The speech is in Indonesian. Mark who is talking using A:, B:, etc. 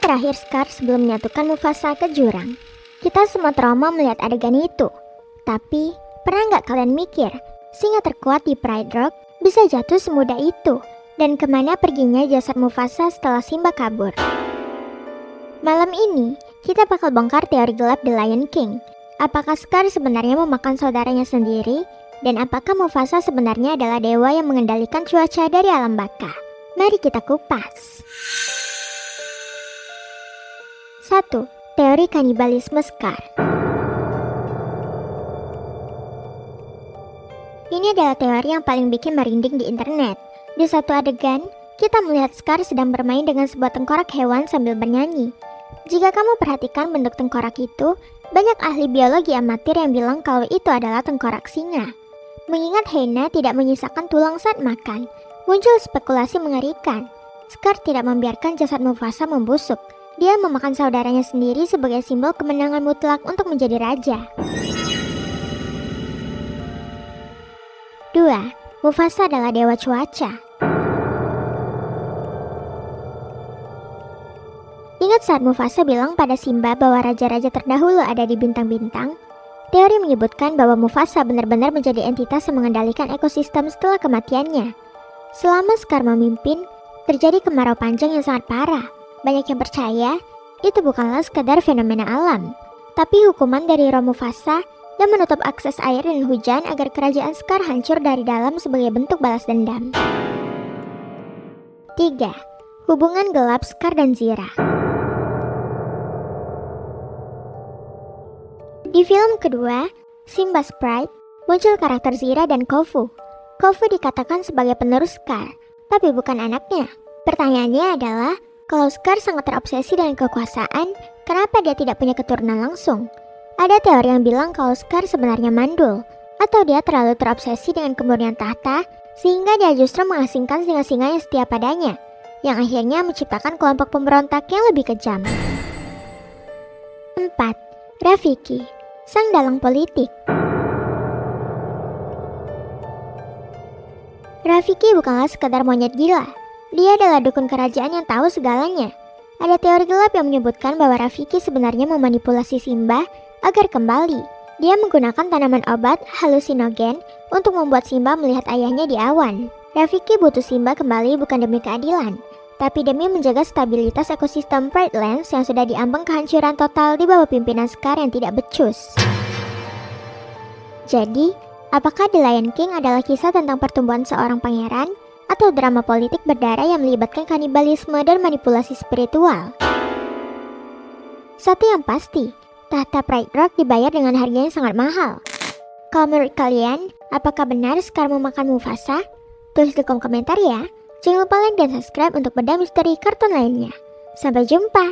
A: terakhir Scar sebelum menyatukan Mufasa ke jurang. Kita semua trauma melihat adegan itu. Tapi, pernah nggak kalian mikir, singa terkuat di Pride Rock bisa jatuh semudah itu? Dan kemana perginya jasad Mufasa setelah Simba kabur? Malam ini, kita bakal bongkar teori gelap The Lion King. Apakah Scar sebenarnya memakan saudaranya sendiri? Dan apakah Mufasa sebenarnya adalah dewa yang mengendalikan cuaca dari alam baka? Mari kita kupas. 1. Teori kanibalisme Scar. Ini adalah teori yang paling bikin merinding di internet. Di satu adegan, kita melihat Scar sedang bermain dengan sebuah tengkorak hewan sambil bernyanyi. Jika kamu perhatikan bentuk tengkorak itu, banyak ahli biologi amatir yang bilang kalau itu adalah tengkorak singa. Mengingat hyena tidak menyisakan tulang saat makan, muncul spekulasi mengerikan. Scar tidak membiarkan jasad Mufasa membusuk. Dia memakan saudaranya sendiri sebagai simbol kemenangan mutlak untuk menjadi raja. 2. Mufasa adalah dewa cuaca. Ingat saat Mufasa bilang pada Simba bahwa raja-raja terdahulu ada di bintang-bintang? Teori menyebutkan bahwa Mufasa benar-benar menjadi entitas yang mengendalikan ekosistem setelah kematiannya. Selama Scar memimpin, terjadi kemarau panjang yang sangat parah. Banyak yang percaya itu bukanlah sekadar fenomena alam, tapi hukuman dari Roh Mufasa yang menutup akses air dan hujan agar kerajaan Scar hancur dari dalam sebagai bentuk balas dendam. 3. Hubungan gelap Scar dan Zira. Di film kedua, Simba's Pride, muncul karakter Zira dan Kofu. Kofu dikatakan sebagai penerus Scar, tapi bukan anaknya. Pertanyaannya adalah, kalau Scar sangat terobsesi dengan kekuasaan, kenapa dia tidak punya keturunan langsung? Ada teori yang bilang kalau Scar sebenarnya mandul, atau dia terlalu terobsesi dengan kemurnian tahta, sehingga dia justru mengasingkan singa-singa yang setia padanya, yang akhirnya menciptakan kelompok pemberontak yang lebih kejam. 4. Rafiki, sang dalang politik. Rafiki bukanlah sekadar monyet gila. Dia adalah dukun kerajaan yang tahu segalanya. Ada teori gelap yang menyebutkan bahwa Rafiki sebenarnya memanipulasi Simba agar kembali. Dia menggunakan tanaman obat halusinogen untuk membuat Simba melihat ayahnya di awan. Rafiki butuh Simba kembali bukan demi keadilan, tapi demi menjaga stabilitas ekosistem Pride Lands yang sudah diambang kehancuran total di bawah pimpinan Scar yang tidak becus. Jadi, apakah The Lion King adalah kisah tentang pertumbuhan seorang pangeran atau drama politik berdarah yang melibatkan kanibalisme dan manipulasi spiritual? Satu yang pasti, tahta Pride Rock dibayar dengan harga yang sangat mahal. Kalau menurut kalian, apakah benar Scar memakan Mufasa? Tulis di kolom komentar ya. Jangan lupa like dan subscribe untuk bedah misteri kartun lainnya. Sampai jumpa.